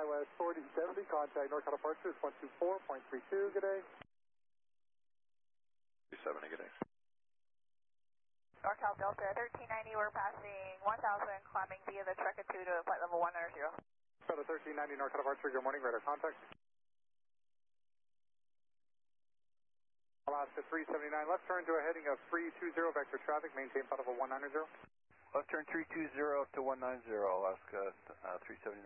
West 4070, contact NorCal departure is 124.32, good day. 270, good day. NorCal Delta 1390, we're passing 1000, climbing via the Trekka 2 to flight level 190. Delta 1390, NorCal departure, good morning, radar contact. Alaska 379, left turn to a heading of 320, vector traffic, maintain flight level 190. Left turn 320 up to 190, Alaska 379.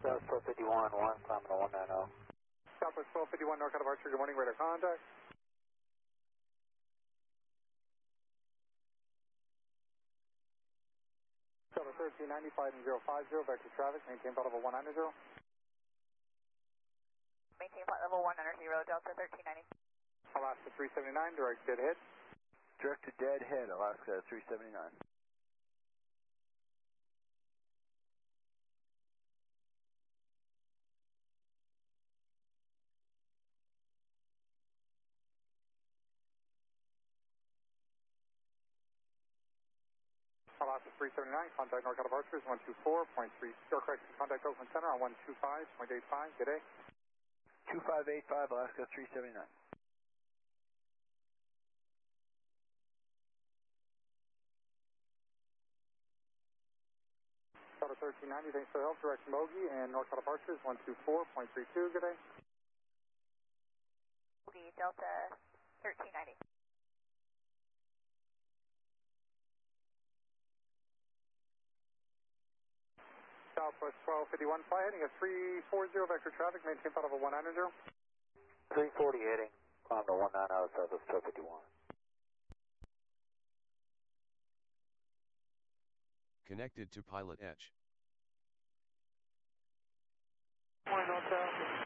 Southwest 51, 1, climbing to 190. Southwest 1251, NorCal departure, good morning, radar contact. Delta 1390, fighting 050, vector traffic, maintain flight level 190. Maintain flight level 190, Delta 1390. Alaska 379, direct dead ahead. Direct to dead head, Alaska 379. Alaska 379, contact NorCal departure is 124.3, or correct, contact Oakland Center on 125.85, good day. 2585, Alaska 379. Delta 1390, thanks for the help, direct Mogi, and NorCal departure is 124.32, good day. Mogi, Delta 1390. Southwest 1251, fly heading of 340, vector traffic, maintain flight level 190. 340 heading, climb to 190, Southwest 1251. Connected to PilotEdge. Morning, NorCal.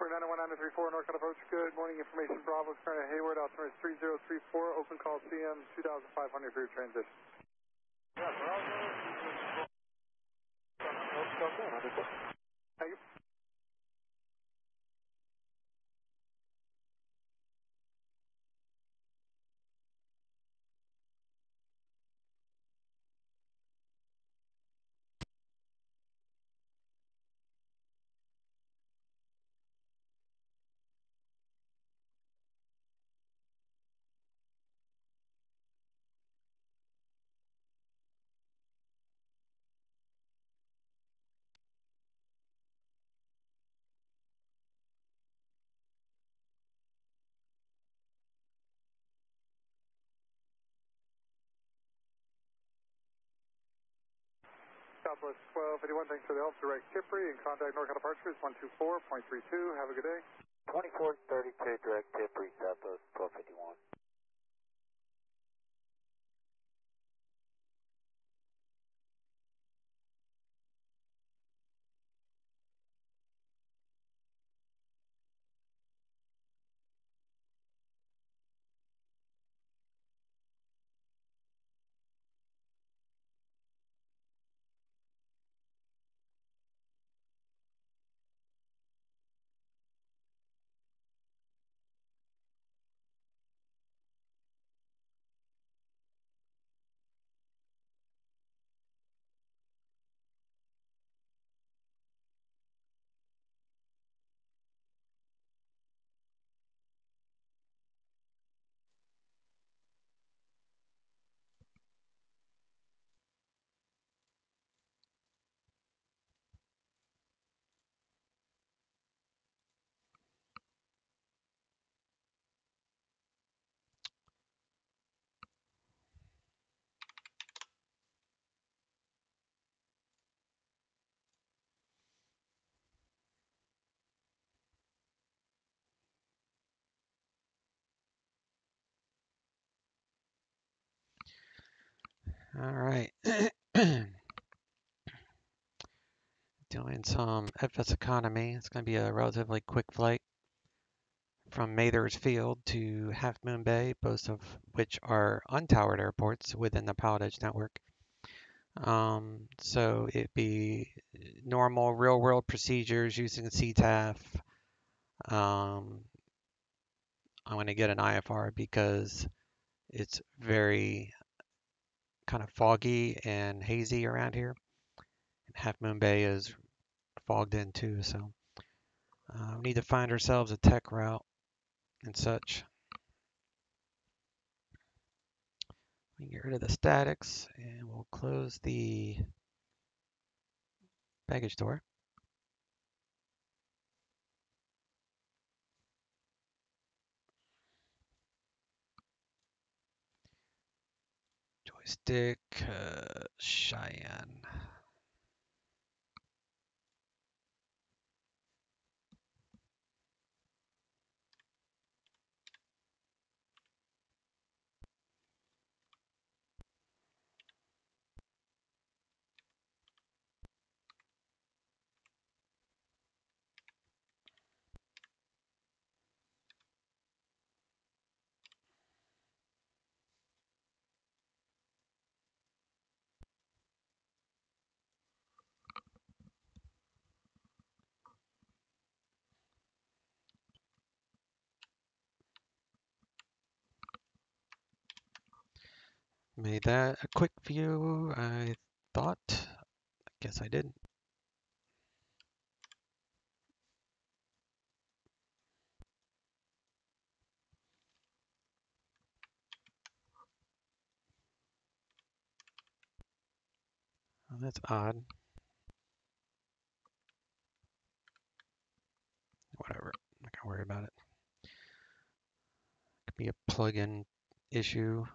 Fernando 1934, NorCal approach, good morning, information Bravo, current Hayward, altimeter 3034, open call CM 2500 for your transition. Yeah, Bravo. Thank you. Southwest 1251, thanks for the help, direct Tipri, and contact NorCal departure is 124.32, have a good day. 2432, direct Tipri, Southwest 1251. All right. Doing some FS economy. It's going to be a relatively quick flight from Mathers Field to Half Moon Bay, both of which are untowered airports within the PilotEdge network. So it'd be normal real-world procedures using CTAF. I'm going to get an IFR because it's very kind of foggy and hazy around here. Half Moon Bay is fogged in too, so we need to find ourselves a tech route and such. We can get rid of the statics and we'll close the baggage door. Joystick, Cheyenne. Made that a quick view, I thought. I guess I didn't. Oh, that's odd. Whatever, I'm not gonna worry about it. Could be a plugin issue.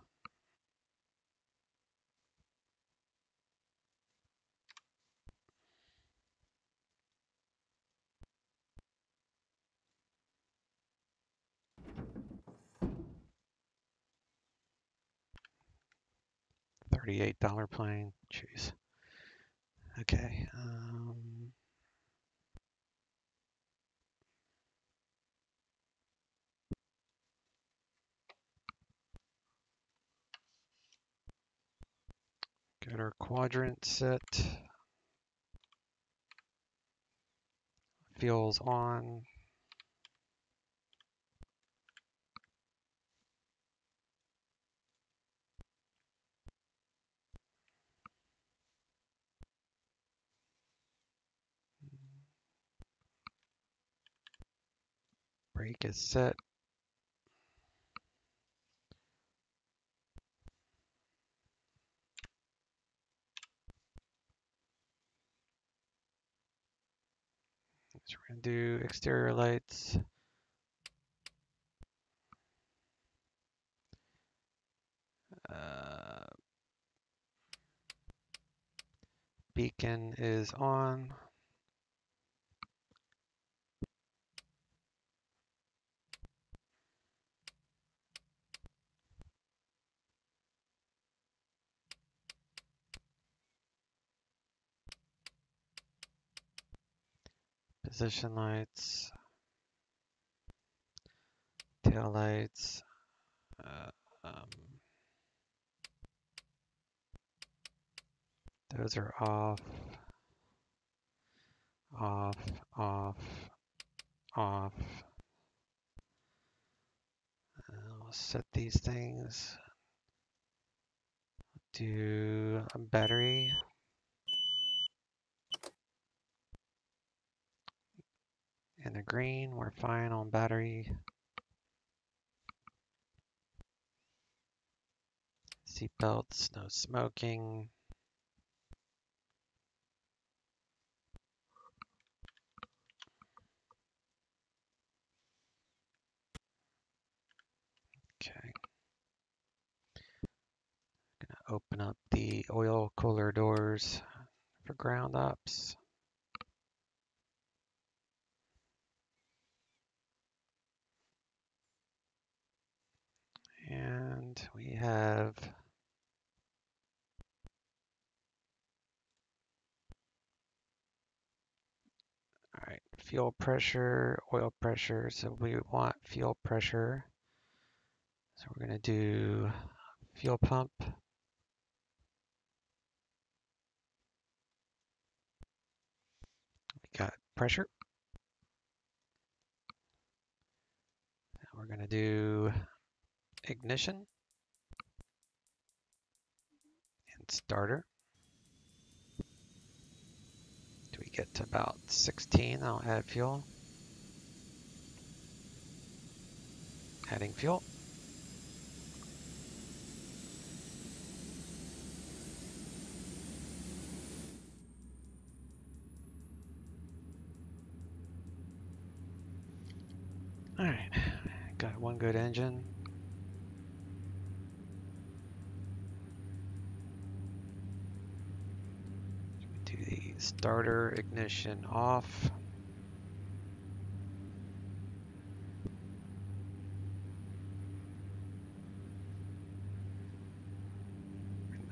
$38 plane, jeez. Okay. Get our quadrant set. Fuel's on. Brake is set. So we're gonna do exterior lights. Beacon is on. Position lights. Tail lights. Those are off. Off, off, off. I'll set these things. Do a battery. And the green, we're fine on battery. Seat belts, no smoking. Okay. Gonna open up the oil cooler doors for ground ops. And we have fuel pressure, oil pressure. So we want fuel pressure. So we're going to do fuel pump. We got pressure. Now we're going to do ignition and starter. Do we get to about 16? I'll add fuel. Adding fuel. All right, got one good engine. Do the starter ignition off.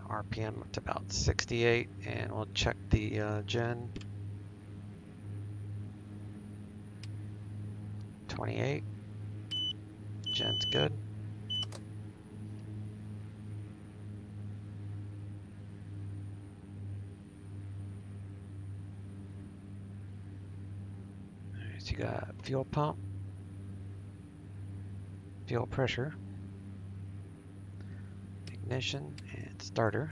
RPM up to about 68, and we'll check the gen. 28. Gen's good. Alright, so you got fuel pump, fuel pressure, ignition, and starter.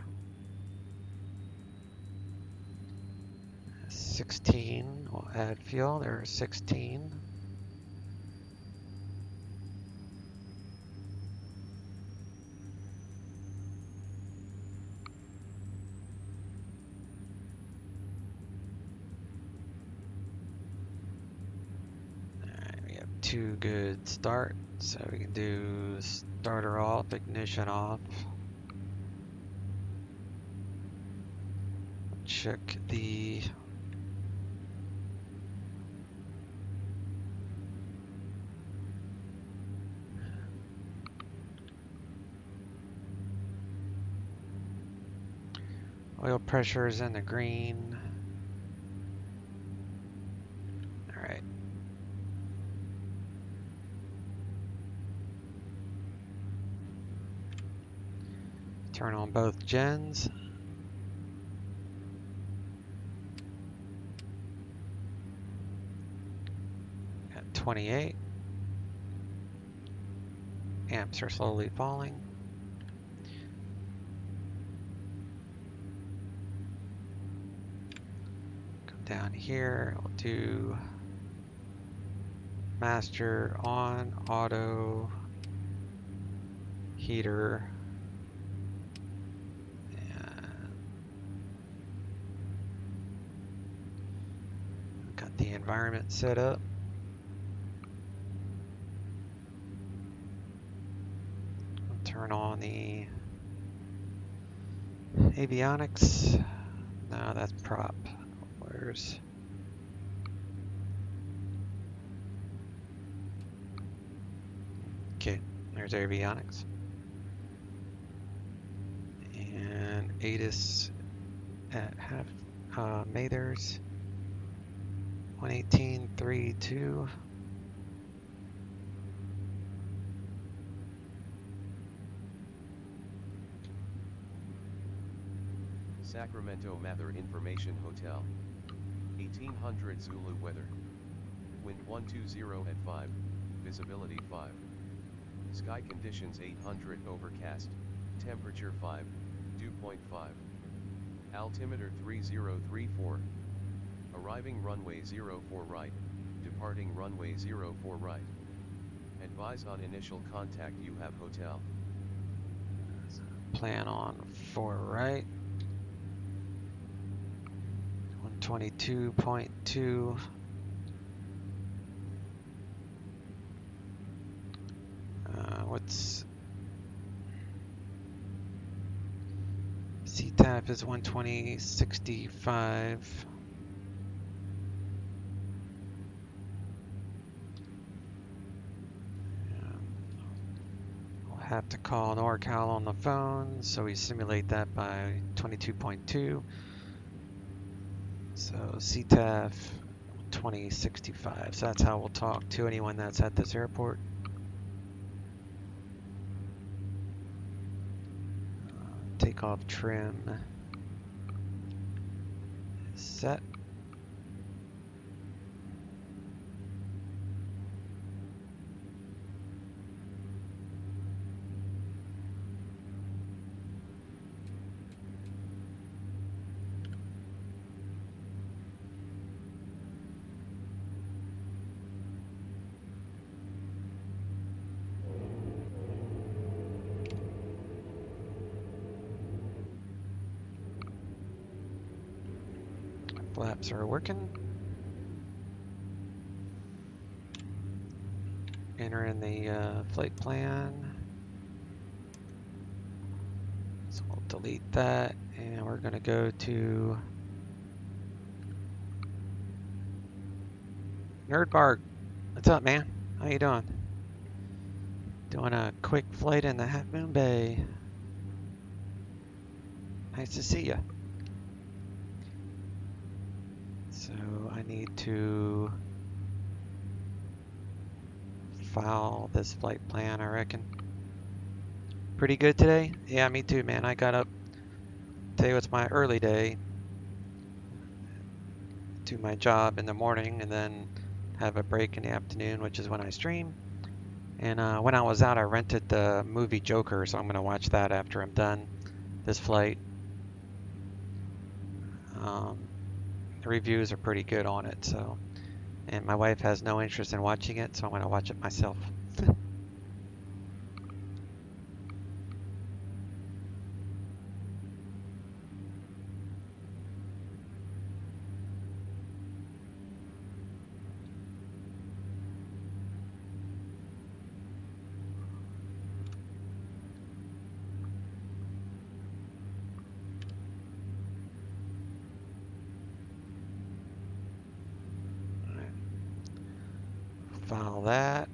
16, we'll add fuel. There's 16. Two good start, so we can do starter off, ignition off. Check the oil pressure is in the green. All right. Turn on both gens. At 28. Amps are slowly falling. Come down here. We'll do master on, auto, heater. The environment set up. I'll turn on the avionics. No, that's prop. Where's okay, there's avionics. And ATIS at half Mathers. 118.32. Sacramento Mather Information Hotel. 1800 Zulu weather. Wind 120 at 5, visibility 5. Sky conditions 800 overcast, temperature 5, dew point 5. Altimeter 3034. Arriving runway 04 right, departing runway 04 right. Advise on initial contact, you have hotel. Plan on 4 right. 122.2. What's CTAF is 120.65. Have to call NorCal on the phone, so we simulate that by 22.2. So CTAF 2065. So that's how we'll talk to anyone that's at this airport. Takeoff trim is set. Flaps are working. Enter in the flight plan. So we'll delete that, and we're gonna go to Nerdbark. What's up, man? How you doing? Doing a quick flight in the Half Moon Bay. Nice to see you. So I need to file this flight plan, I reckon. Pretty good today? Yeah, me too, man. I got up. Today was my early day. Do my job in the morning and then have a break in the afternoon, which is when I stream. And when I was out, I rented the movie Joker, so I'm going to watch that after I'm done this flight. The reviews are pretty good on it, so. And my wife has no interest in watching it, so I'm going to watch it myself. File that.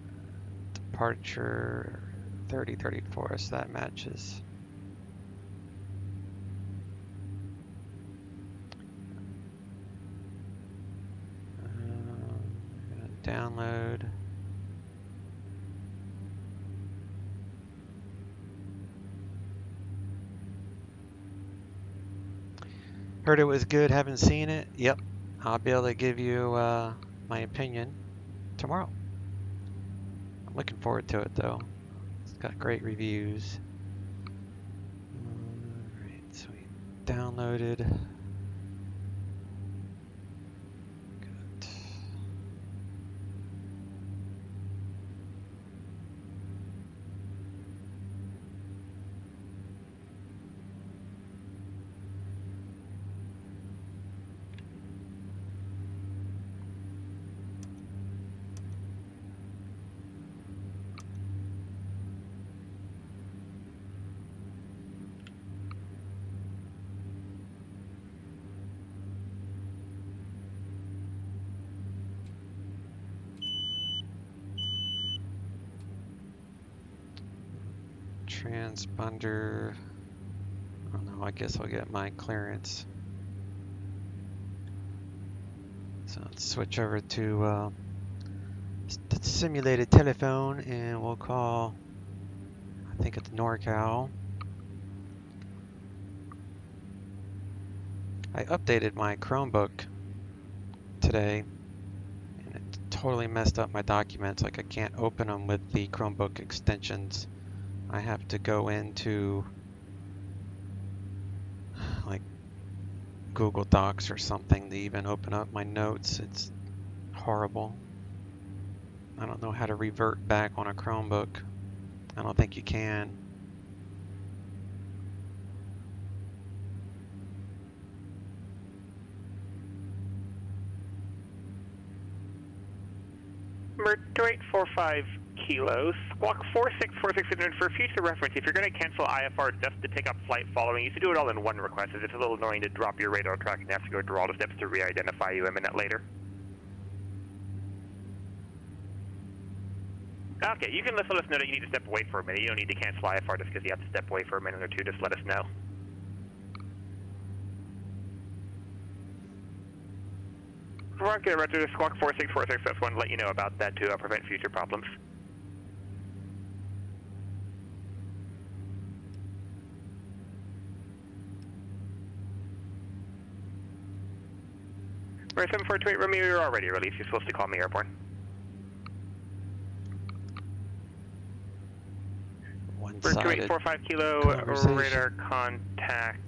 Departure 3034, so that matches. Download. Heard it was good, haven't seen it. Yep, I'll be able to give you my opinion tomorrow. I'm looking forward to it though. It's got great reviews. Alright, so we downloaded. Good. Transponder. I don't know, I guess I'll get my clearance. So let's switch over to the simulated telephone and we'll call, I think it's NorCal. I updated my Chromebook today and it totally messed up my documents. Like I can't open them with the Chromebook extensions. I have to go into like Google Docs or something to even open up my notes. It's horrible. I don't know how to revert back on a Chromebook. I don't think you can. Mercury 845 Kilo, squawk 4646 for future reference. If you're going to cancel IFR just to pick up flight following, you should do it all in one request. It's a little annoying to drop your radar track and have to go through all the steps to re-identify you a minute later. Okay, you can let us know that you need to step away for a minute. You don't need to cancel IFR just because you have to step away for a minute or two. Just let us know. Roger, Roger, squawk 4646, that's one to let you know about that to prevent future problems. Right, 7428 Romeo, you're already released. You're supposed to call me airborne. One-sided 2845 Kilo, conversation. radar contact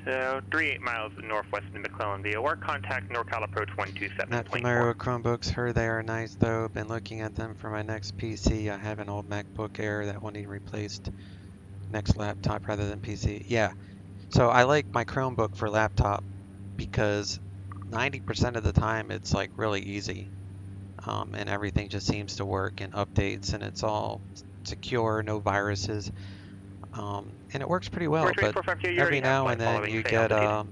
38 miles northwest of McClellan VOR, contact NorCal approach 127.4. Not familiar with Chromebooks. Heard they are nice though. Been looking at them for my next PC. I have an old MacBook Air that will need replaced. Next laptop rather than PC. Yeah. So I like my Chromebook for laptop because 90% of the time it's like really easy. And everything just seems to work and updates and it's all secure, no viruses. And it works pretty well, but every now and then you get an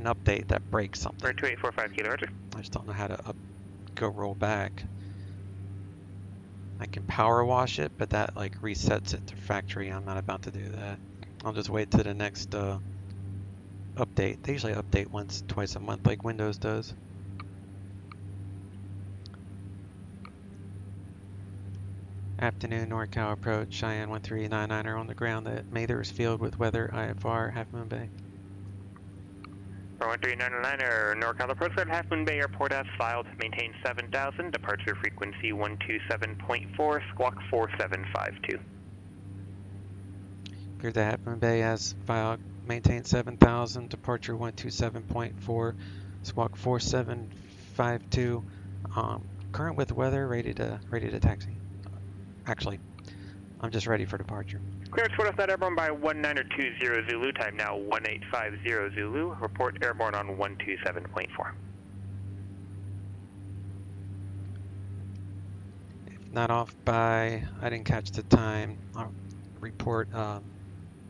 update that breaks something. 2845 Kilo, Roger. I just don't know how to go roll back. I can power wash it, but that like resets it to factory. I'm not about to do that. I'll just wait till the next update. They usually update once, twice a month like Windows does. Afternoon, NorCal approach, Cheyenne 1399er on the ground at Mathers Field with weather, IFR, Half Moon Bay. 1399er, NorCal approach at Half Moon Bay Airport as filed, maintain 7000, departure frequency 127.4, squawk 4752. Clear to Half Moon Bay as filed, maintain 7000, departure 127.4, squawk 4752. Current with weather, ready to taxi. Actually, I'm just ready for departure. Clearance for that airborne by 1920 Zulu, time now 1850 Zulu, report airborne on 127.4. If not off by, I didn't catch the time, I'll report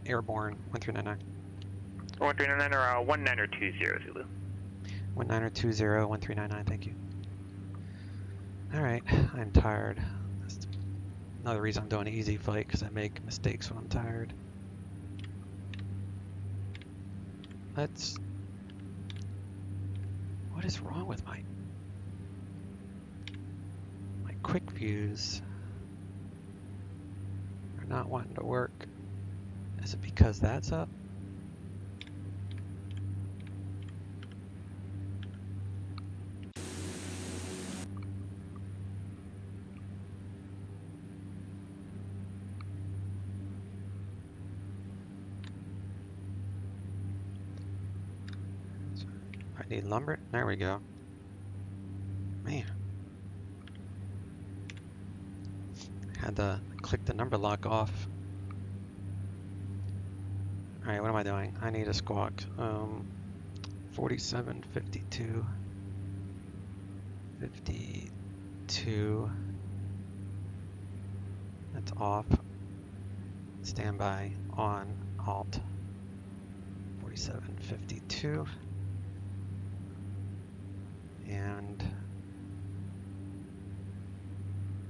airborne 1399. 1399 or 1920 Zulu. 1920 1399, thank you. Alright, I'm tired. That's another reason I'm doing an easy flight, because I make mistakes when I'm tired. What is wrong with my quick views are not wanting to work? Is it because that's up? I need lumber. There we go. Man. Had to click the number lock off. Alright, what am I doing? I need a squawk. 4752. 52. That's off. Standby on alt. 4752. And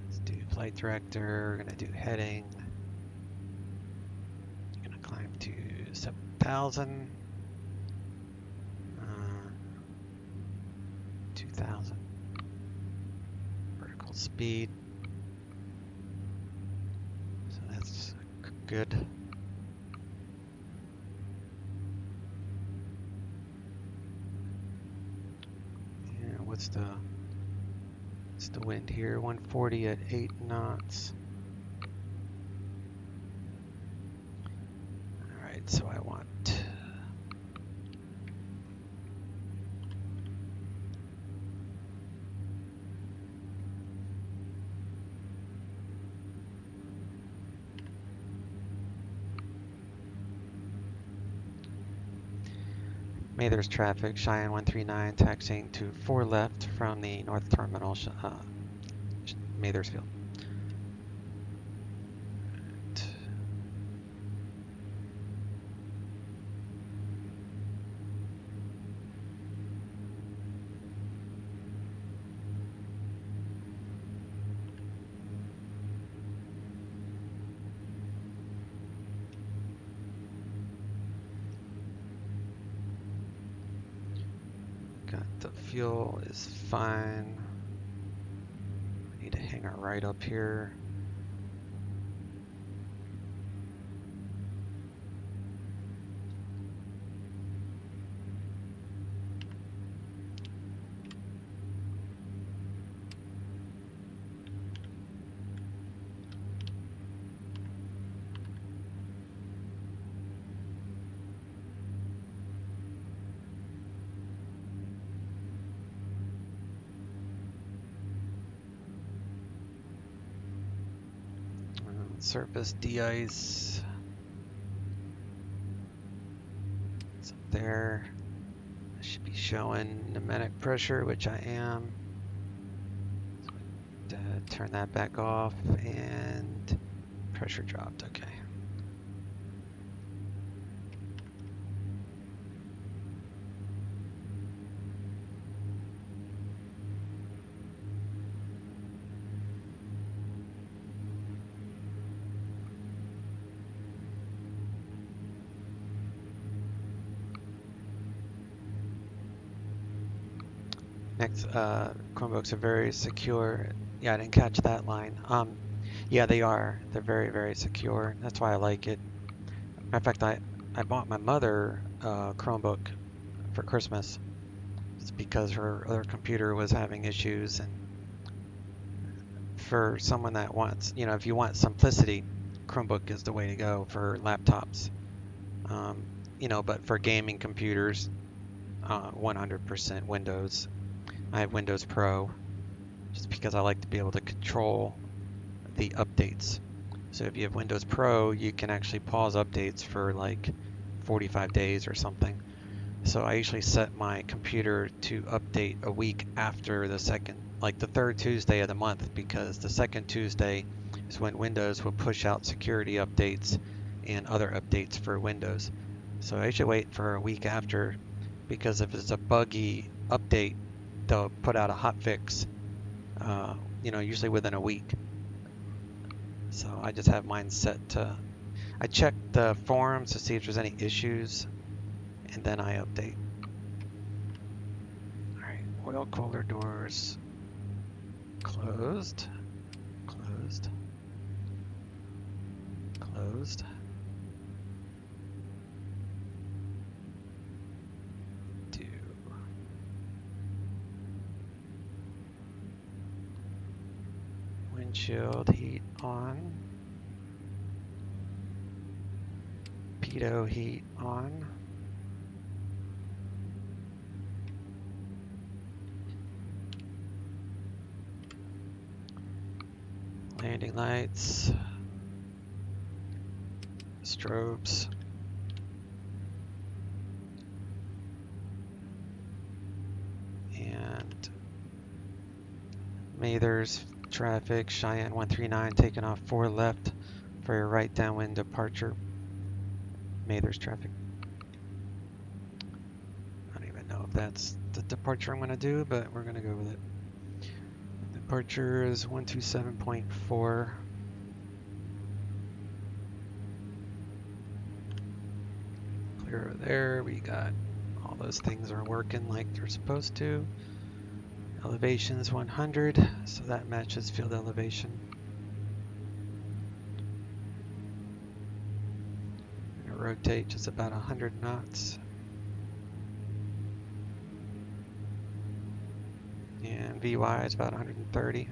let's do flight director. We're gonna do heading. Gonna climb to 7,000. 2,000. Vertical speed. So that's good. What's the wind here? 140 at 8 knots. All right, so I want Mathers traffic, Cheyenne 139, taxiing to 4 left from the north terminal, Mathers Field. Fuel is fine. I need to hang our right up here. Surface de-ice. It's up there. I should be showing pneumatic pressure, which I am. So turn that back off, and pressure dropped. Okay. Next, Chromebooks are very secure. Yeah, I didn't catch that line. Yeah, they are. They're very, very secure. That's why I like it. Matter of fact, I bought my mother a Chromebook for Christmas. It's because her other computer was having issues, and for someone that wants, you know, if you want simplicity, Chromebook is the way to go for laptops. You know, but for gaming computers, 100% Windows. I have Windows Pro just because I like to be able to control the updates. So if you have Windows Pro, you can actually pause updates for like 45 days or something. So I usually set my computer to update a week after the second, like the third Tuesday of the month, because the second Tuesday is when Windows will push out security updates and other updates for Windows. So I usually wait for a week after, because if it's a buggy update, they'll put out a hot fix, you know, usually within a week. So I just have mine set to, I check the forums to see if there's any issues, and then I update. All right, oil cooler doors closed, closed, closed. Windshield heat on. Pitot heat on. Landing lights. Strobes. And Mathers. Traffic, Cheyenne 139 taking off 4 left for your right downwind departure. Mathers traffic. I don't even know if that's the departure I'm going to do, but we're going to go with it. Departure is 127.4. Clear over there. We got all those things are working like they're supposed to. Elevation is 100, so that matches field elevation. I'm gonna rotate just about 100 knots. And VY is about 130.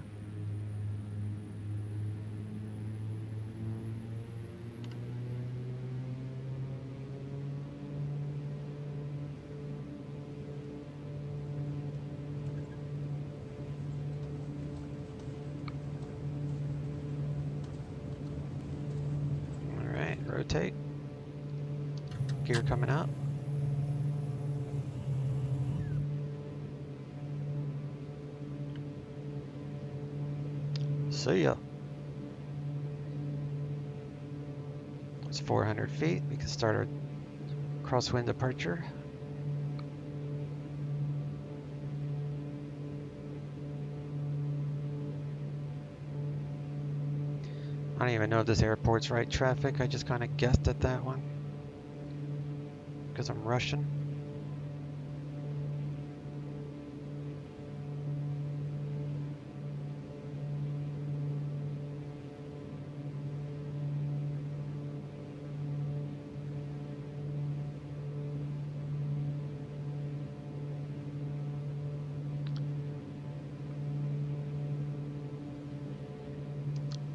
Rotate. Gear coming up. See ya. It's 400 feet. We can start our crosswind departure. I don't even know if this airport's right traffic. I just kind of guessed at that one because I'm Russian.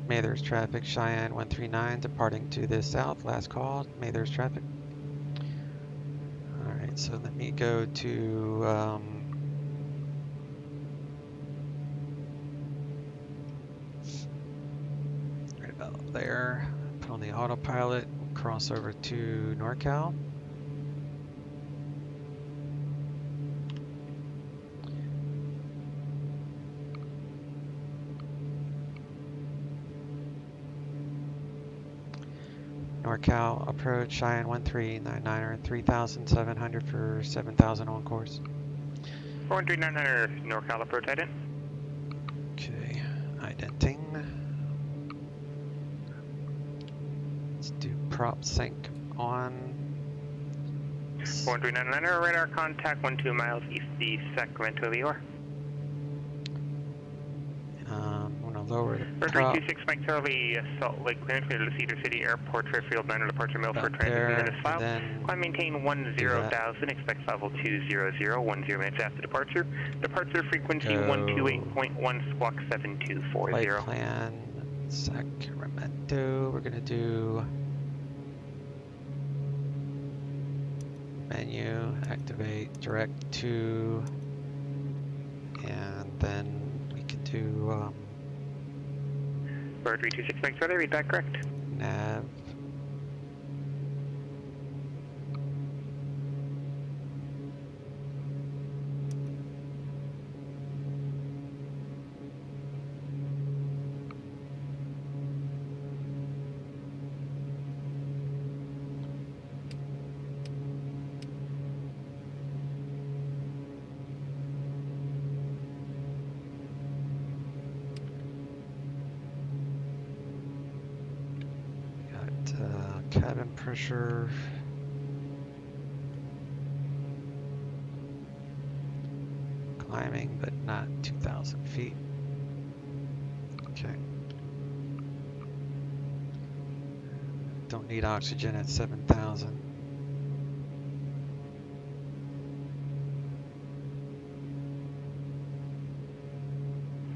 May there's traffic. Cheyenne 139 departing to the south. Last call. May there's traffic. Alright, so let me go to right about there. Put on the autopilot. Cross over to NorCal. NorCal approach Cheyenne 1399er 3,700 for 7,000 on course. 43900 NorCal approach ident. Okay, identing. Let's do prop sync on. 43900 radar contact 12 miles east the Sacramento VOR. I'm gonna lower the prop. 326 Mike Charlie, Salt Lake clearance to Cedar City Airport, Fairfield 9 departure Milford, About transit there, minutes filed. and Climb maintain 10,000, expect level 200, 10 minutes after departure. Departure frequency Go 128.1, squawk 7240. Flight plan Sacramento. We're gonna do menu, activate direct to, and then we can do Bird 326 Mike Charlie, read that correct? nav. Cabin pressure. Climbing, but not 2,000 feet. Okay. Don't need oxygen at 7,000.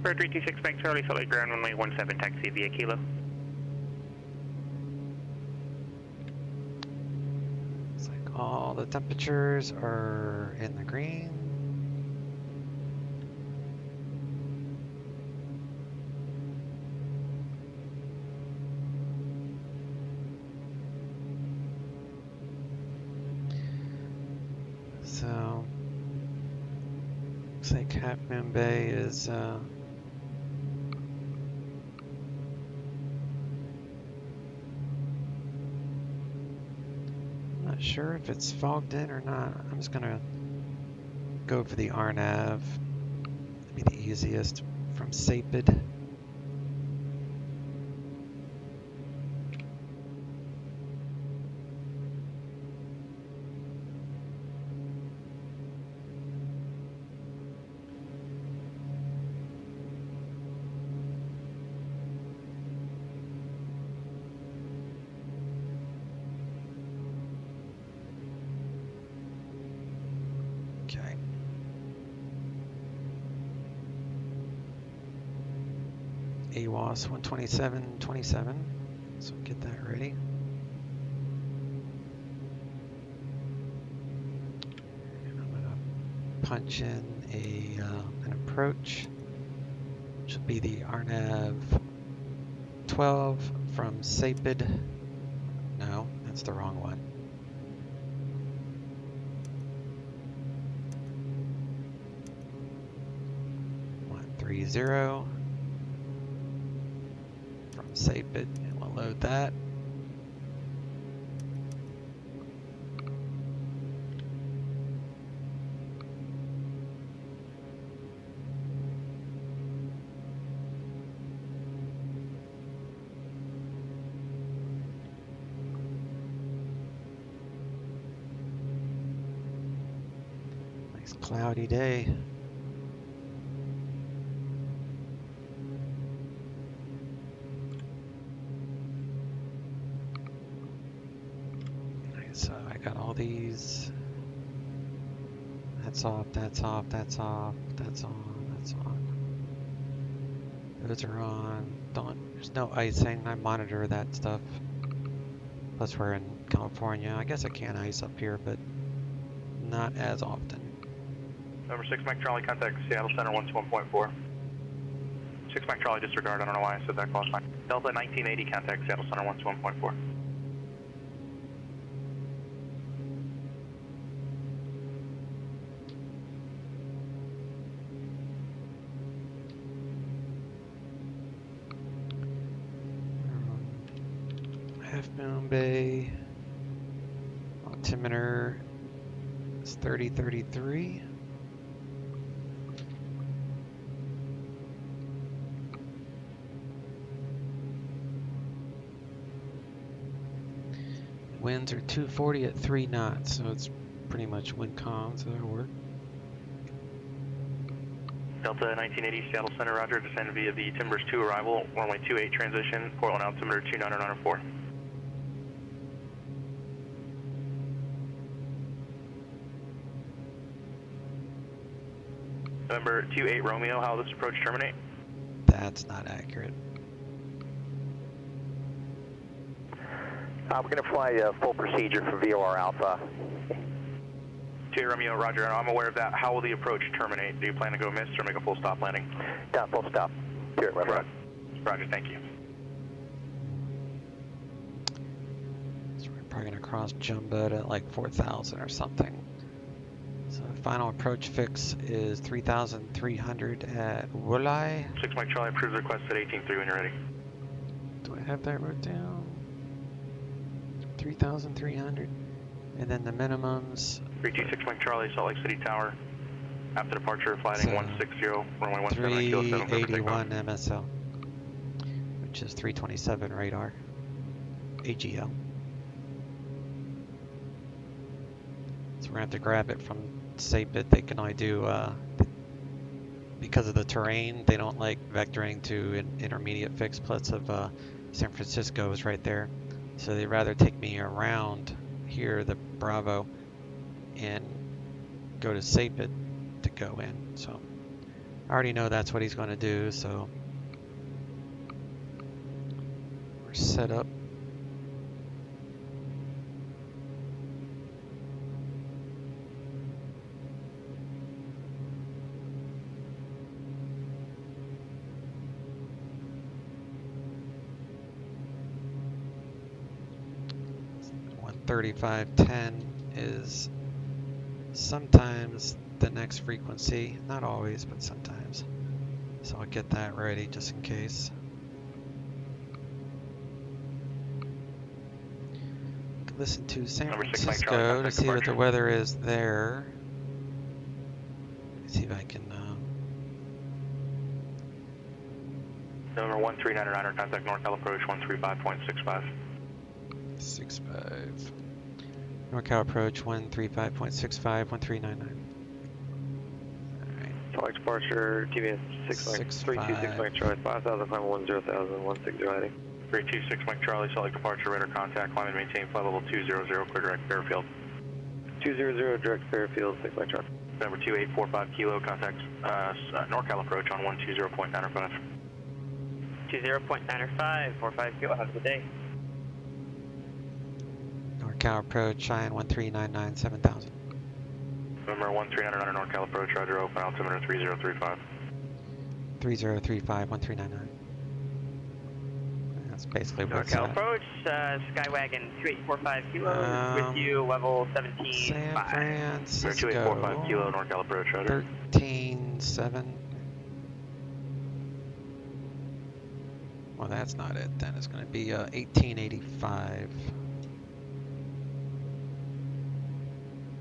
Bird 326 Mike Charlie, Salt Lake ground runway 17 taxi via Kilo. All the temperatures are in the green. So, looks like Half Moon Bay is sure if it's fogged in or not. I'm just gonna go for the RNAV. That'd be the easiest from Sapid. Okay. AWAS 127.27. So get that ready. And I'm gonna punch in an approach, which will be the RNAV 12 from Sapid. No, that's the wrong one. Zero from Sapid, and we'll load that. Nice cloudy day. So I got all these. That's off, that's off, that's off, that's on, that's on. Those are on. Don't There's no icing. I monitor that stuff. Plus we're in California. I guess I can ice up here, but not as often. Number 6 Mike Charlie, contact Seattle Center 121.4. 6 Mike Charlie, disregard. I don't know why I said that. Call sign. Delta 1980, contact Seattle Center 121.4. Half Moon Bay. Altimeter is 3033. Winds are 240 at 3 knots, so it's pretty much wind calm, so that'll work. Delta 1980 Seattle Center, roger. Descend via the Timbers 2 arrival, runway 28 transition, Portland altimeter 29904. November 28 Romeo, how will this approach terminate? That's not accurate. We're going to fly full procedure for VOR Alpha. 28 Romeo, roger. I'm aware of that. How will the approach terminate? Do you plan to go missed or make a full stop landing? Full stop. Here, Roger. Roger, thank you. So we're probably going to cross Jumbo at like 4,000 or something. So the final approach fix is 3,300 at Woolley. 6 Mike Charlie, approves request at 18.3 when you're ready. Do I have that wrote down? 3,300. And then the minimums. 326 Mike Charlie, Salt Lake City Tower. After departure, flighting So 160, runway 17 kilo 7 381 MSL, which is 327 radar, AGL. So we're gonna have to grab it from SAPIT. They can only do, because of the terrain, they don't like vectoring to an intermediate fixed. Plus of San Francisco is right there. So they'd rather take me around here, the Bravo, and go to SAPIT to go in. So I already know that's what he's going to do, so we're set up. .3510 is sometimes the next frequency, not always, but sometimes. So I'll get that ready just in case. Listen to San Francisco to see what the weather is there. Let's see if I can. Number 139er, contact NorCal approach 135.65. 65. NorCal approach 135.65, 1399. Alright. Salt departure, TVS 326 Mike Charlie, 5,000, climb 10,000, 160 heading. 326 Mike Charlie, Salt Lake departure, radar contact, climb and maintain flight level 200, clear direct Fairfield. 200, direct Fairfield, 6 Mike Charlie. Number 2845 kilo, contact NorCal approach on 120.95. 20.95, 45 kilo, have a good day. NorCal approach, Cheyenne 1399, 7000. Number 139 NorCal approach, roger, open altimeter 3035. 3035, 1399. That's basically what's NorCal approach, Skywagon 2845 kilo, with you, level 17.5. San Francisco. 2845 kilo, NorCal approach, roger. 13.7. Well, that's not it. Then it's going to be 1885.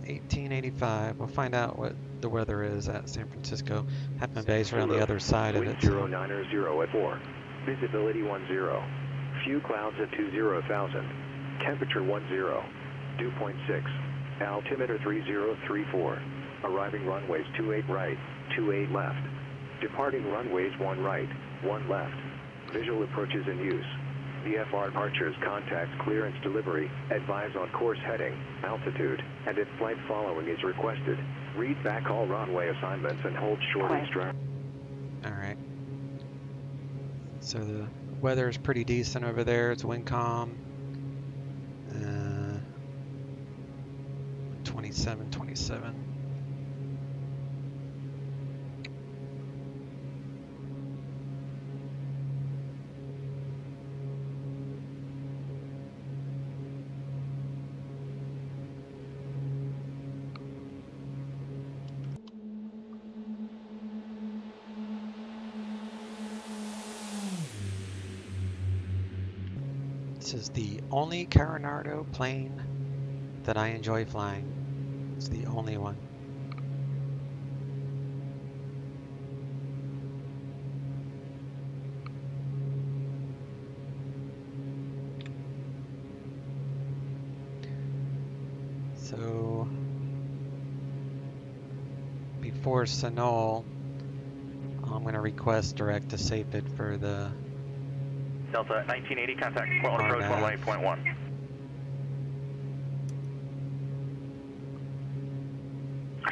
1885. We'll find out what the weather is at San Francisco. Halfmoon Bay is right on the other side of it. 090 at 4. Visibility 10. Few clouds at 20,000. Temperature 10. Dew point 6. Altimeter 3034. Arriving runways 28 right, 28 left. Departing runways 1 right, 1 left. Visual approaches in use. VFR departures, contact, clearance, delivery, advise on course heading, altitude, and if flight following is requested. Read back all runway assignments and hold short instructions. Alright. So the weather is pretty decent over there. It's wind calm. 27. This is the only Coronado plane that I enjoy flying. It's the only one. So before Sanol, I'm going to request direct to SAFED for the Delta 1980, contact Portland approach 118.1.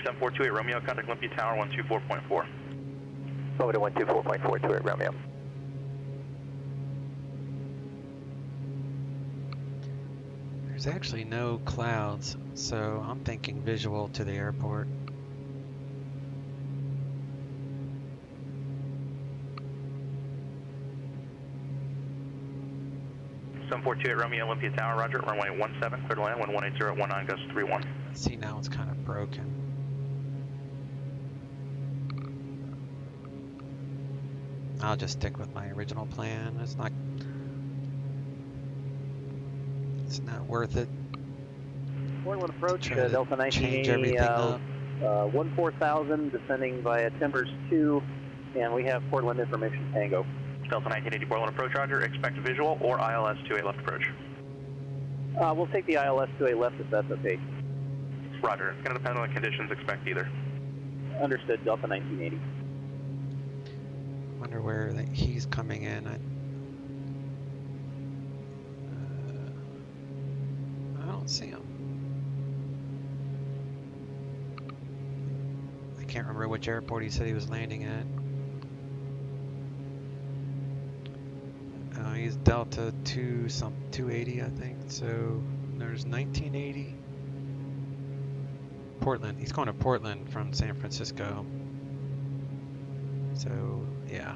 Seven 428 Romeo, contact Olympia Tower 124.4. Over to 124.428 Romeo. There's actually no clouds, so I'm thinking visual to the airport. Seven 428 Romeo, Olympia Tower, roger, runway 17, clear to land, 1180, 19, gust 31. See, now it's kind of broken. I'll just stick with my original plan. It's not worth it. Portland approach, to Delta 1980, 14,000, descending via Timbers 2, and we have Portland information Tango. Delta 1980 Portland approach, roger, expect visual or ILS to a left approach. We'll take the ILS to a left if that's okay. Roger, it's going to depend on the conditions, expect either. Understood, Delta 1980. Wonder where he's coming in. I don't see him. I can't remember which airport he said he was landing at. He's Delta 280, I think. So there's 1980. Portland. He's going to Portland from San Francisco. So yeah.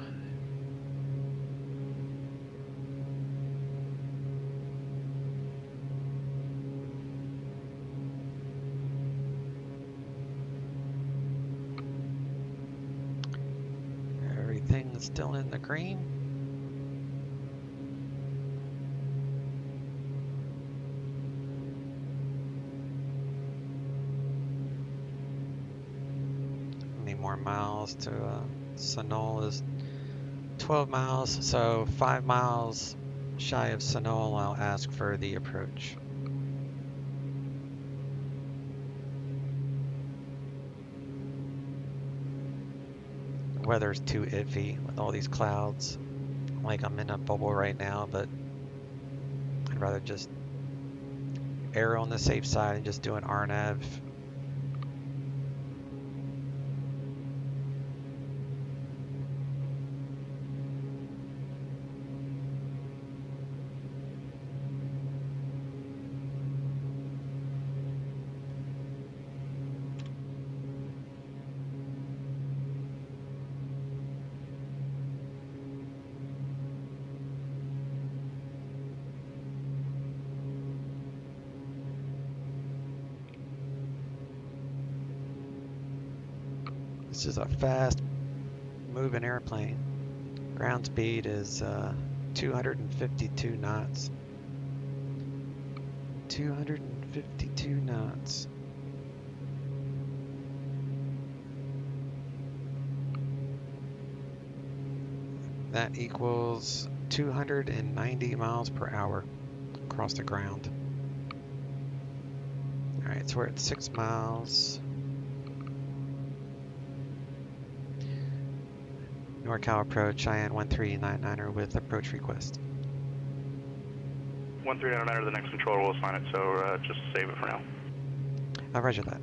Everything's still in the green. More miles to Sanol is 12 miles, so 5 miles shy of Sanol. I'll ask for the approach. The weather's too iffy with all these clouds. Like I'm in a bubble right now, but I'd rather just err on the safe side and just do an RNAV. This is a fast moving airplane. Ground speed is 252 knots. 252 knots. That equals 290 miles per hour across the ground. Alright, so we're at 6 miles. NorCal approach, Cheyenne 1399er with approach request. 1399er, the next controller will assign it, so just save it for now. Roger that.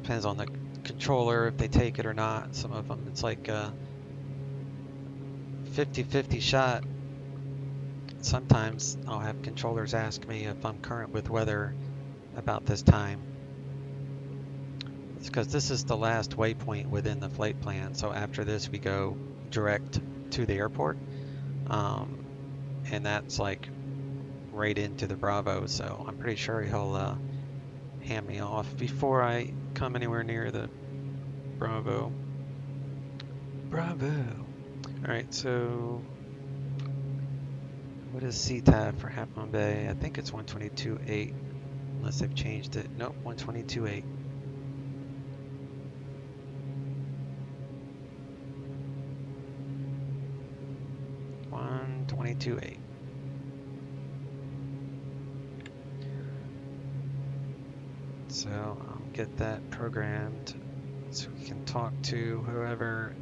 Depends on the controller if they take it or not. Some of them it's like a 50-50 shot. Sometimes I'll have controllers ask me if I'm current with weather about this time. It's because this is the last waypoint within the flight plan. So after this, we go direct to the airport. And that's like right into the Bravo. So I'm pretty sure he'll hand me off before I come anywhere near the Bravo. Bravo. All right, so what is CTAF for Half Moon Bay? I think it's 122.8, unless they've changed it. Nope, 122.8. So I'll get that programmed so we can talk to whoever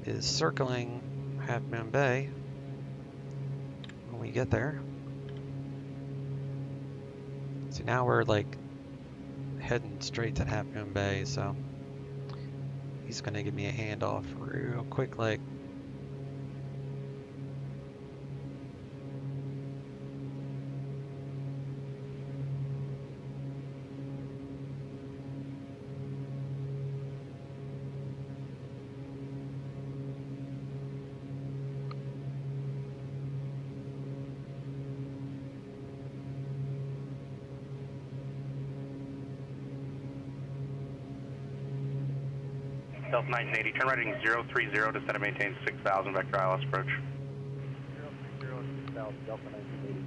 is circling Half Moon Bay when we get there. So now we're like heading straight to Half Moon Bay, so he's gonna give me a handoff real quick, like. Delta 1980, turn right heading 030, descend and maintain 6,000, vector ILS approach. 030, 6,000, Delta 1980.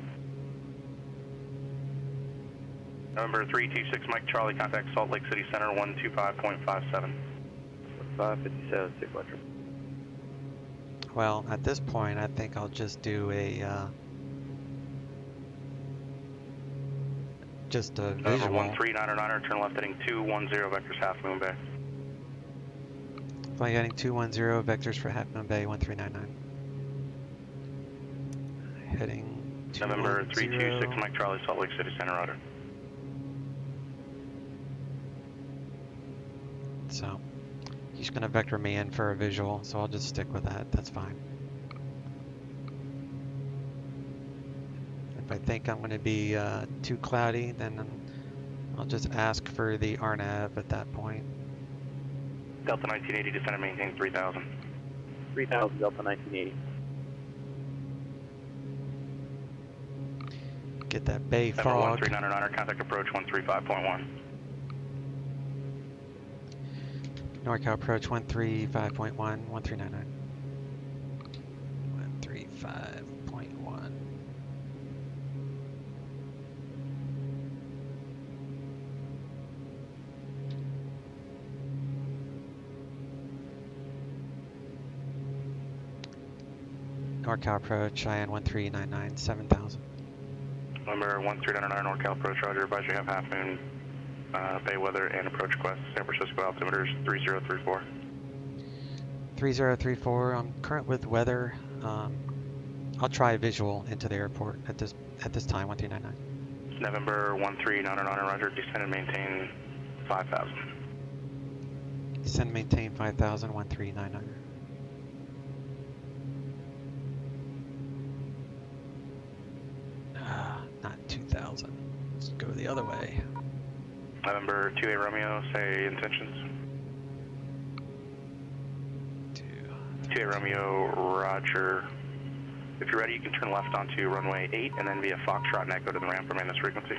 November 326, Mike Charlie, contact Salt Lake City Center 125.57. 557, 6 Electric. Well, at this point, I think I'll just do a just a visual. November 1399er, turn left heading 210, vectors Half Moon Bay. Flying heading 210, vectors for Half Moon Bay 1399. Heading 210. November 326, Mike Charlie, Salt Lake City Center, rotor. So he's going to vector me in for a visual, so I'll just stick with that. That's fine. If I think I'm going to be too cloudy, then I'll just ask for the RNAV at that point. Delta 1980, descend and maintain 3,000. 3,000, Delta 1980. Get that bay November fog. 1399er, contact approach 135.1. NorCal approach 135.1, 1399. 135.1. NorCal approach, Cheyenne 1399, 7000. November 1399, NorCal approach, roger. Advise you have Half Moon Bay weather and approach request. San Francisco altimeters 3034. 3034. I'm current with weather. I'll try visual into the airport at this time. 1399. November 1399, roger. Descend and maintain 5,000. Descend and maintain 5,000. 1399. Not 2,000. Let's go the other way. November 28 Romeo, say intentions. 28 Romeo, roger. If you're ready, you can turn left onto runway 8 and then via Foxtrot and Echo to the ramp, remain this frequency.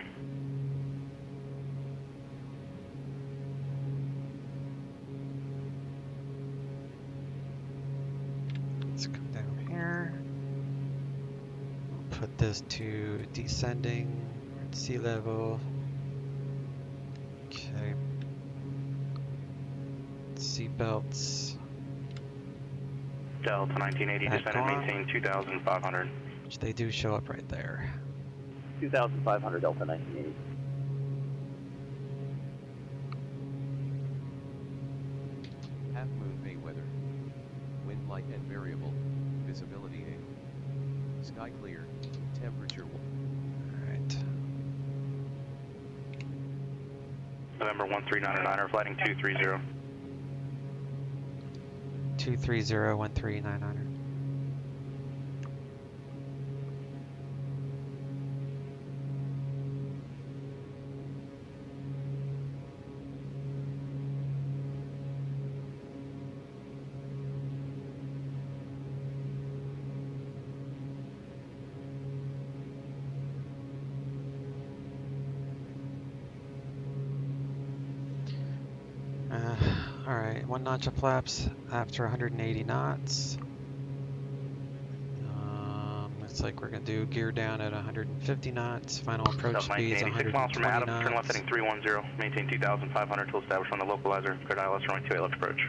Let's come down here. I'll put this to descending at sea level. Okay. Seatbelts. Delta 1980, descend and maintain 2,500. Which they do show up right there. 2,500, Delta 1980. Half Moon Bay weather. Wind light and variable. Visibility A. Sky clear. Temperature 1. Alright. November 1399, flighting 230. 230 1399. Alright, 1 notch of flaps after 180 knots. Looks like we're going to do gear down at 150 knots. Final approach speed is 120 miles from Adam, knots. turn left heading 310, maintain 2,500 till established on the localizer. Cleared ILS runway 28 left approach.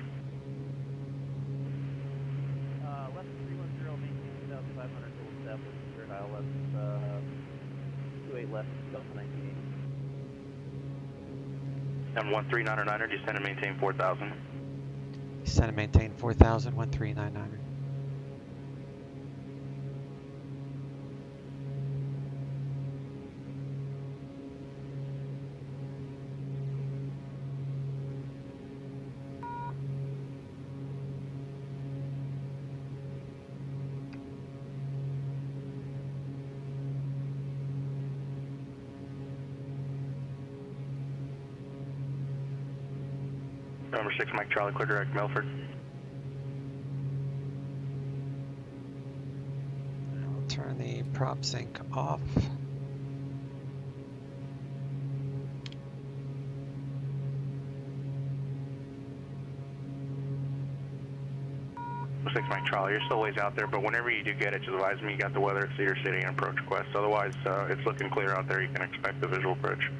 Left 310, maintain 2,500 till established. Cleared ILS 28 left, Delta 1980. Number 1399, descend and maintain 4,000. Descend and maintain 4,000, 1399. Number 6, Mike Charlie, clear direct Milford. I'll turn the prop sync off. Number 6, Mike Charlie, you're still ways out there, but whenever you do get it, just advise me you got the weather at Cedar City and approach request. Otherwise, it's looking clear out there. You can expect the visual approach.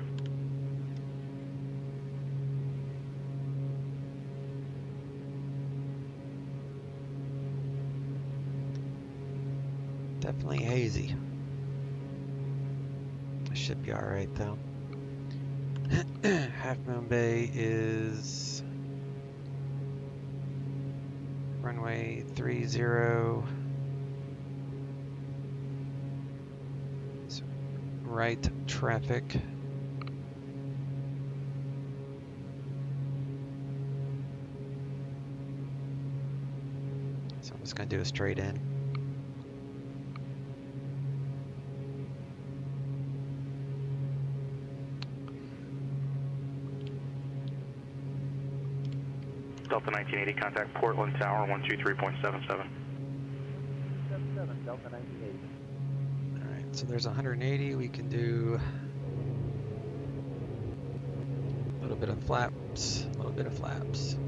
Definitely hazy. Should be alright though. Half Moon Bay is runway 30. So right traffic. So I'm just going to do a straight in. Delta 1980, contact Portland Tower 123.77. 77, Delta 1980. Alright, so there's 180. We can do a little bit of flaps, a little bit of flaps.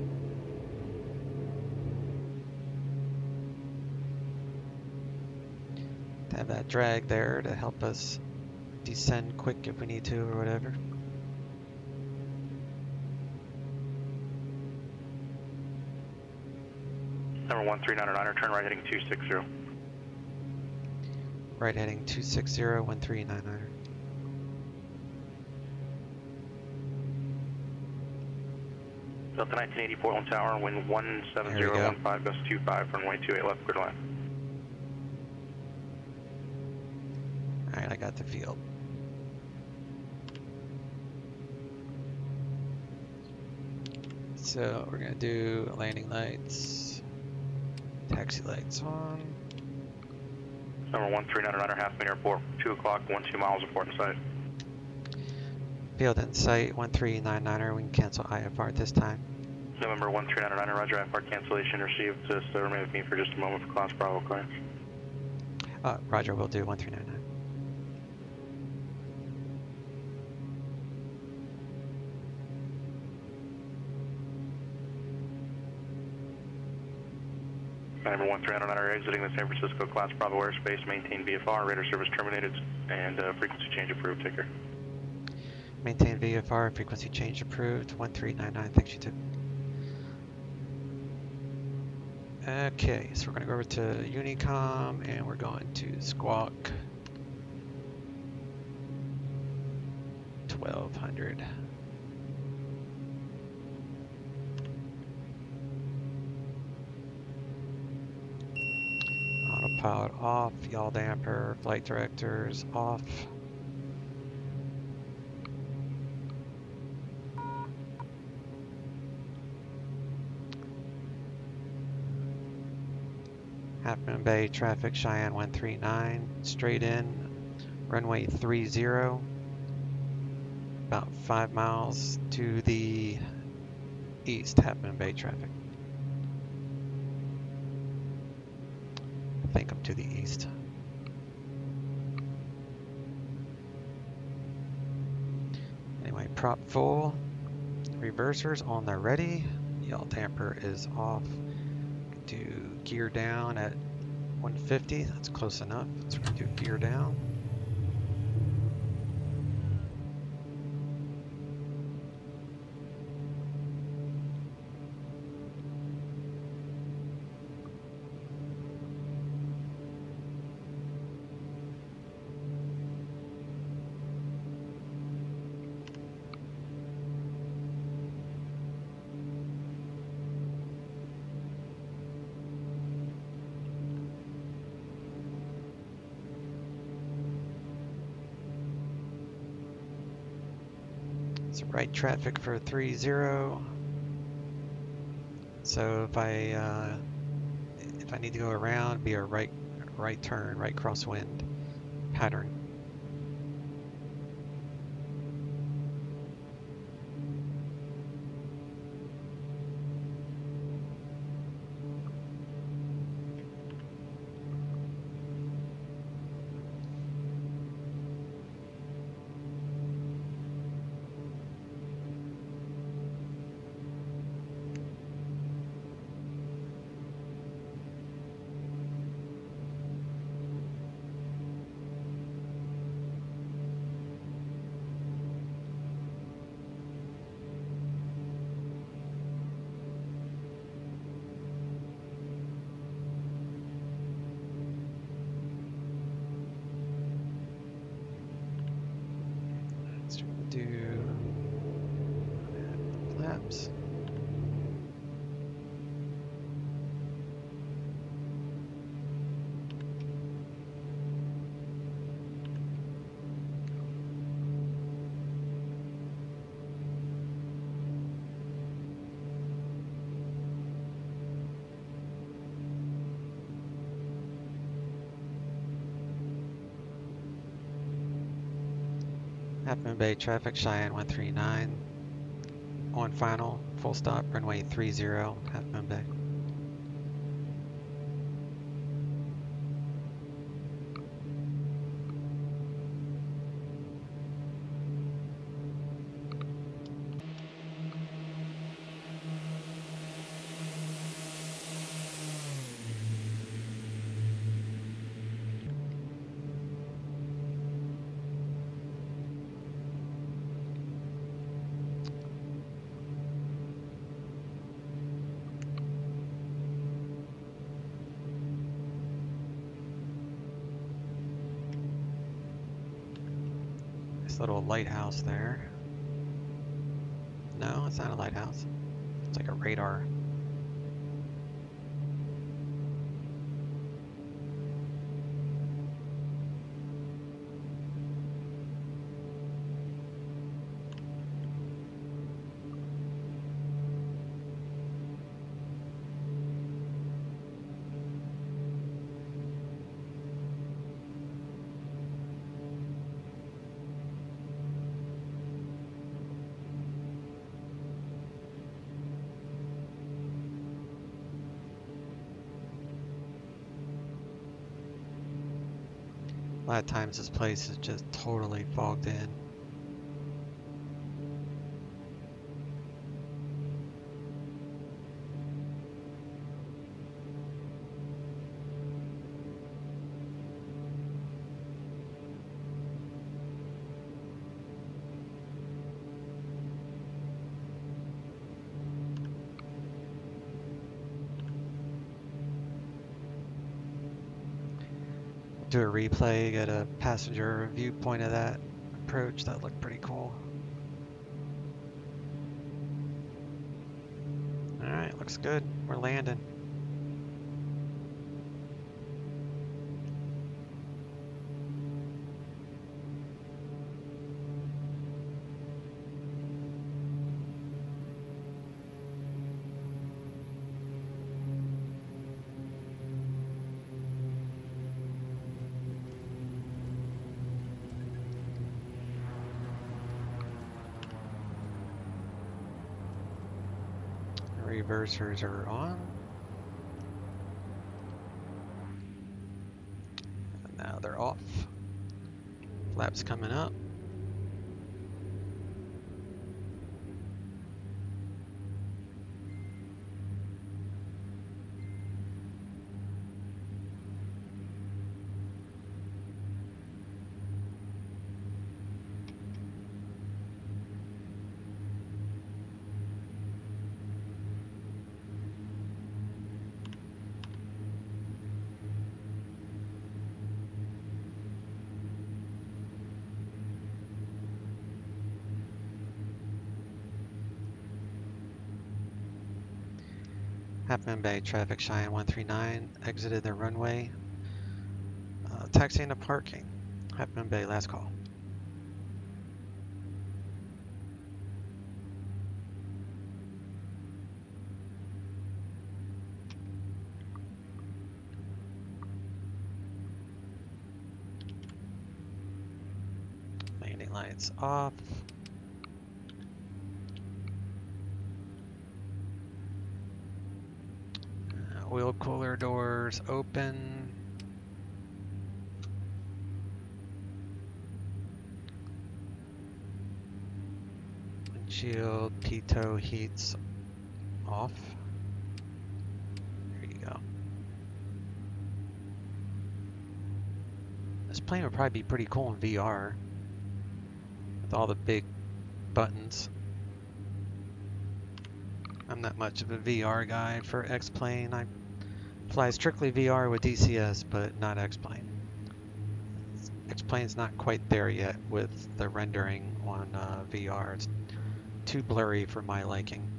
To have that drag there to help us descend quick if we need to or whatever. Number 1399, turn right heading 260. Right heading 260, 1399. Delta 1980, Portland Tower, wind 17015, gust 25, runway 28 left, grid line. Alright, I got the field. So we're gonna do landing lights, taxi lights on. Number 1399, half meter airport, 2 o'clock, 12 miles of port in sight. Field in sight, 1399er, we can cancel IFR at this time. November 1399, roger, IFR cancellation received, just remain with me for just a moment for class Bravo clearance. Roger, we'll do 1399. Number 1399, exiting the San Francisco class Bravo airspace, maintain VFR, radar service terminated, and frequency change approved, take care. Maintain VFR, frequency change approved, 1399, thanks you too. Okay, so we're gonna go over to Unicom and we're going to squawk 1200. Autopilot off, yaw damper, flight directors off. Half Moon Bay traffic, Cheyenne 139, straight in, runway 30, about 5 miles to the east, Half Moon Bay traffic. I think I'm to the east. Anyway, prop full, reversers on the ready, yaw damper is off. Do gear down at 150, that's close enough. So we're gonna do gear down. It's right traffic for 30. So if I need to go around, be a right turn, right crosswind pattern. Do flaps. Half Moon Bay traffic, Cheyenne 139. On final, full stop, runway 30, Half Moon Bay. Little lighthouse there. No, it's not a lighthouse. It's like a radar. A lot of times this place is just totally fogged in. Do a replay, get a passenger viewpoint of that approach. That looked pretty cool. Alright, looks good. We're landing. Reversers are on. And now they're off. Flaps coming up. Half Moon Bay traffic, Cheyenne 139, exited the runway, taxiing to parking. Half Moon Bay, last call. Landing lights off. Wheel cooler doors open. Windshield pitot heats off. There you go. This plane would probably be pretty cool in VR with all the big buttons. I'm not much of a VR guy for X-Plane. I fly strictly VR with DCS, but not X-Plane. X-Plane's not quite there yet with the rendering on VR. It's too blurry for my liking.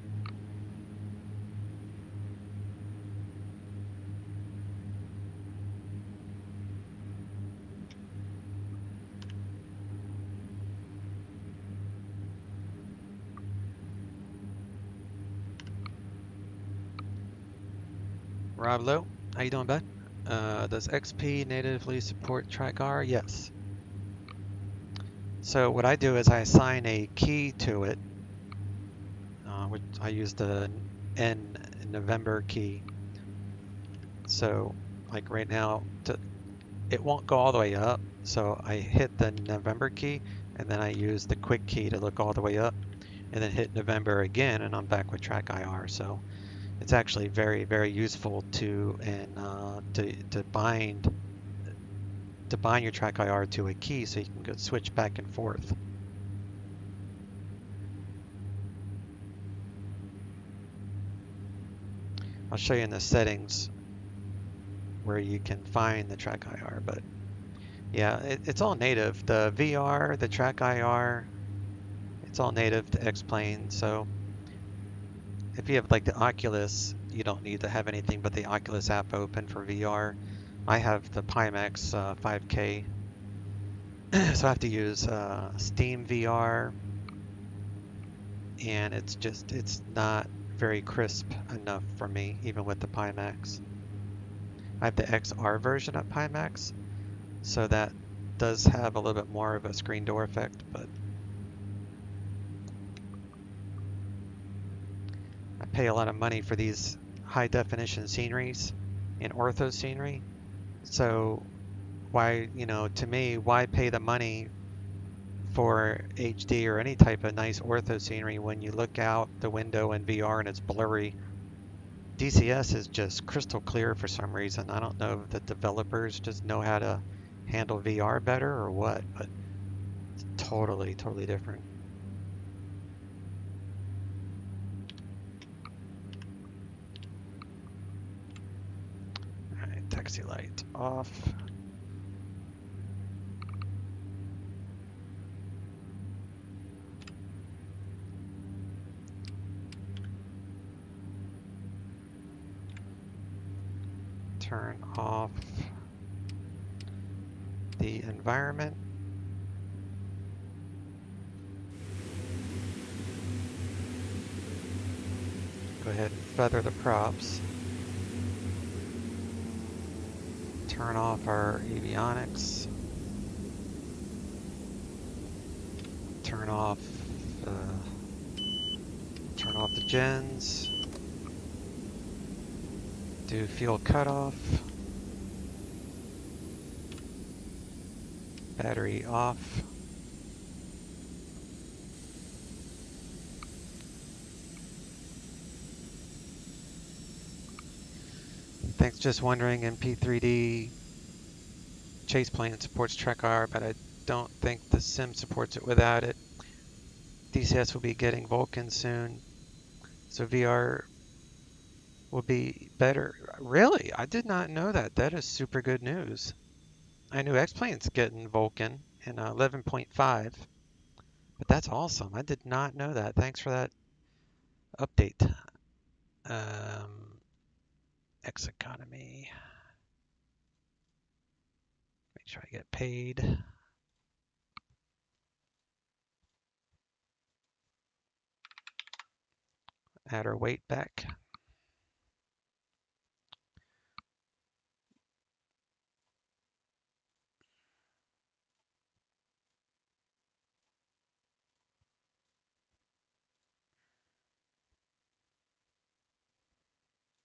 Rob Lowe, how you doing, bud? Does XP natively support TrackR? Yes. So what I do is I assign a key to it, which I use the N November key. So like right now, it won't go all the way up. So I hit the November key, and then I use the quick key to look all the way up, and then hit November again, and I'm back with TrackIR. So it's actually very, very useful to bind your TrackIR to a key, so you can go switch back and forth. I'll show you in the settings where you can find the TrackIR, but yeah, it's all native. The VR, the TrackIR, it's all native to X-Plane. So if you have like the Oculus, you don't need to have anything but the Oculus app open for VR. I have the Pimax 5K, so I have to use Steam VR, and it's not very crisp enough for me, even with the Pimax. I have the XR version of Pimax, so that does have a little bit more of a screen door effect, but I pay a lot of money for these high definition sceneries and ortho scenery. So why, to me, why pay the money for HD or any type of nice ortho scenery when you look out the window in VR and it's blurry? DCS is just crystal clear for some reason. I don't know if the developers just know how to handle VR better or what, but it's totally, totally different. All right, taxi light off. Turn off the environment. Go ahead and feather the props. Turn off our avionics. Turn off the gens. Do fuel cutoff. Battery off. Thanks, just wondering, MP3D chase plane supports TrackR, but I don't think the sim supports it without it. DCS will be getting Vulcan soon, so VR will be better. Really? I did not know that. That is super good news. I knew X-Plane's getting Vulcan in 11.5, but that's awesome. I did not know that. Thanks for that update. X economy. Make sure I get paid. Add our weight back.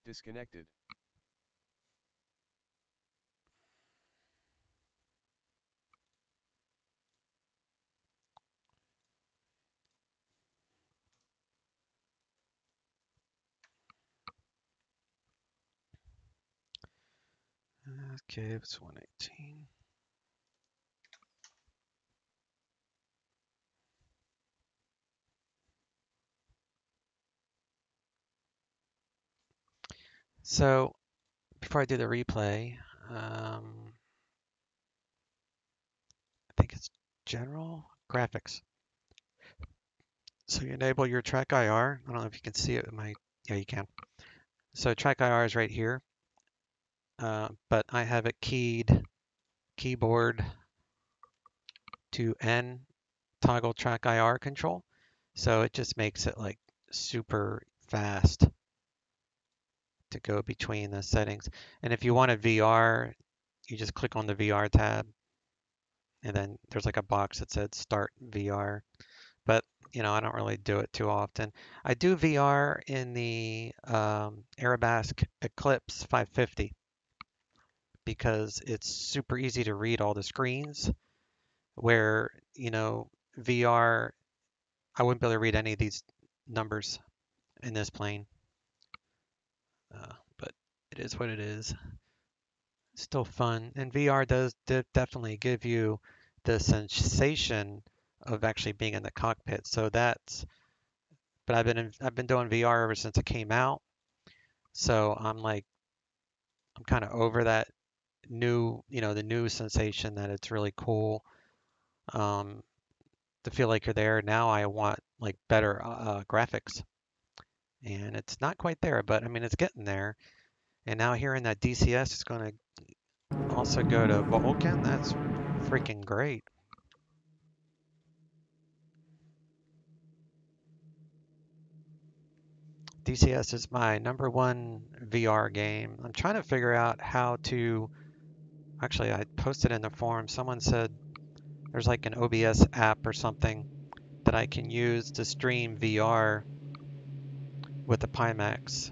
Disconnected. Okay, it's 118. So before I do the replay, I think it's general graphics. So you enable your track IR. I don't know if you can see it in my, yeah, you can. So track IR is right here, but I have it keyed keyboard to N toggle track IR control. So it just makes it like super fast to go between the settings. And if you want a VR, you just click on the VR tab, and then there's like a box that said start VR. But you know, I don't really do it too often. I do VR in the Arabesque Eclipse 550 because it's super easy to read all the screens, where, you know, VR, I wouldn't be able to read any of these numbers in this plane. But it is what it is. Still fun, and VR does definitely give you the sensation of actually being in the cockpit. So that's, but I've been doing VR ever since it came out. So I'm kind of over that new, you know, the new sensation that it's really cool to feel like you're there. Now I want like better graphics, and it's not quite there, but I mean it's getting there. And now hearing that DCS is going to also go to Vulcan, that's freaking great. DCS is my #1 VR game. I'm trying to figure out how to, actually I posted in the forum, someone said there's like an OBS app or something that I can use to stream VR with the Pimax.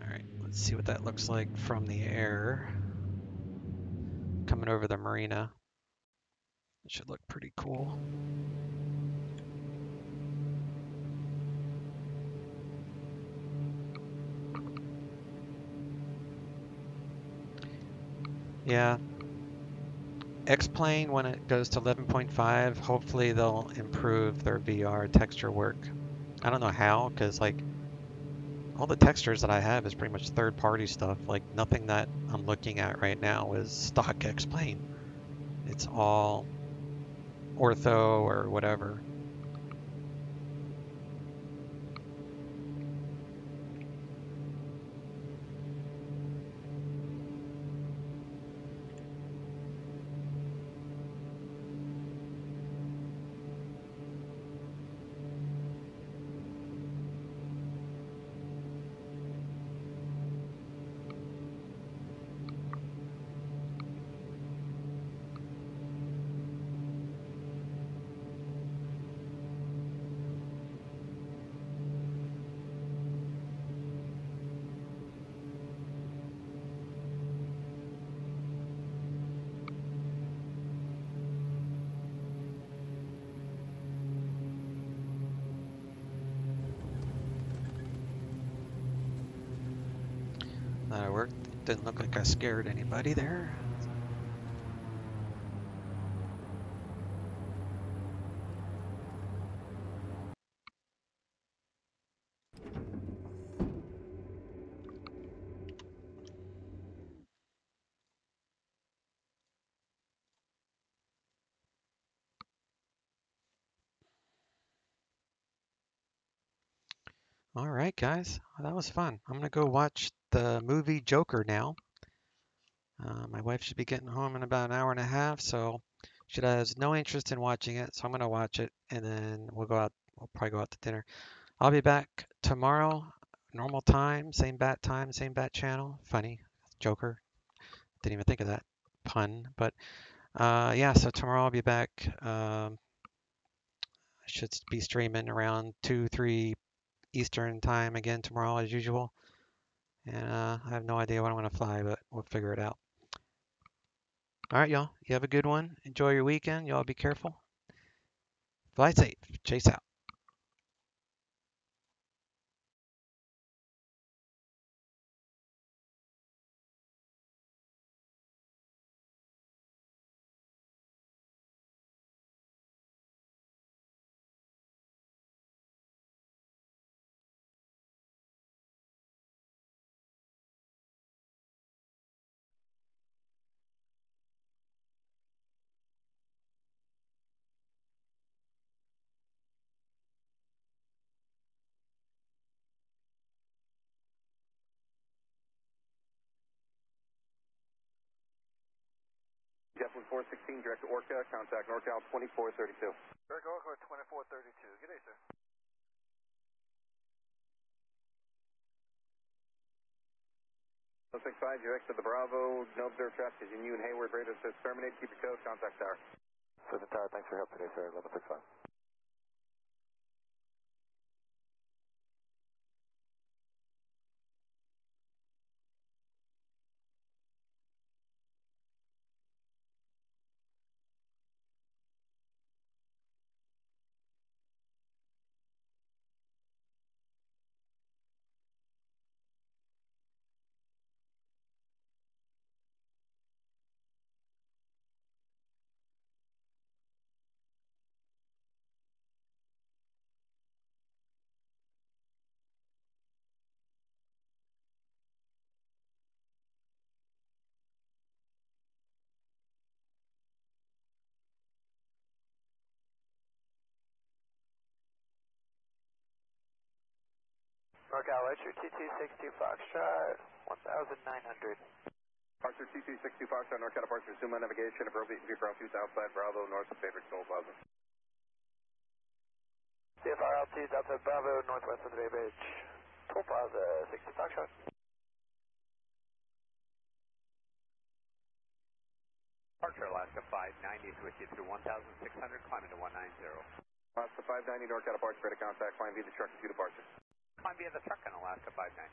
All right, let's see what that looks like from the air. Coming over the marina. It should look pretty cool. Yeah. X-Plane, when it goes to 11.5, hopefully they'll improve their VR texture work. I don't know how, because like all the textures that I have is pretty much third-party stuff. Like nothing that I'm looking at right now is stock X-Plane. It's all ortho or whatever. thought I worked. Didn't look like I scared anybody there. All right, guys, well, that was fun. I'm gonna go watch the movie Joker now. My wife should be getting home in about an hour and a half, so she has no interest in watching it. So I'm gonna watch it, and then we'll go out. We'll probably go out to dinner. I'll be back tomorrow, normal time, same bat time, same bat channel. Funny, Joker. Didn't even think of that pun, but yeah. So tomorrow I'll be back. I should be streaming around 2, 3 Eastern time again tomorrow as usual. And I have no idea when I'm going to fly, but we'll figure it out. All right, y'all. You have a good one. Enjoy your weekend. Y'all be careful. Fly safe. Chase out. Zeppelin 416, direct to Orca, contact NorCal 2432. Direct Orca 2432. Good day, sir. 065, direct to the Bravo, no observed traffic in you and Hayward, radar says terminate, keep your code, contact tower. Citizen Tower, thanks for your help today, sir. 1165. NorCal, Archer 2262 Foxtrot, 1900. Archer 2262 Foxtrot, NorCal departure, assume on navigation, appropriate view ground 2 outside Bravo, north of favorite Toll Plaza. CFR altitude outside Bravo, northwest of the Bay Bridge. Toll Plaza, 60 Foxtrot. Archer Alaska 590 is with you through 1,600, climbing to 190. Alaska 590, NorCal departure, ready to contact, climb via the truck to departure. Climb via the truck on Alaska 590.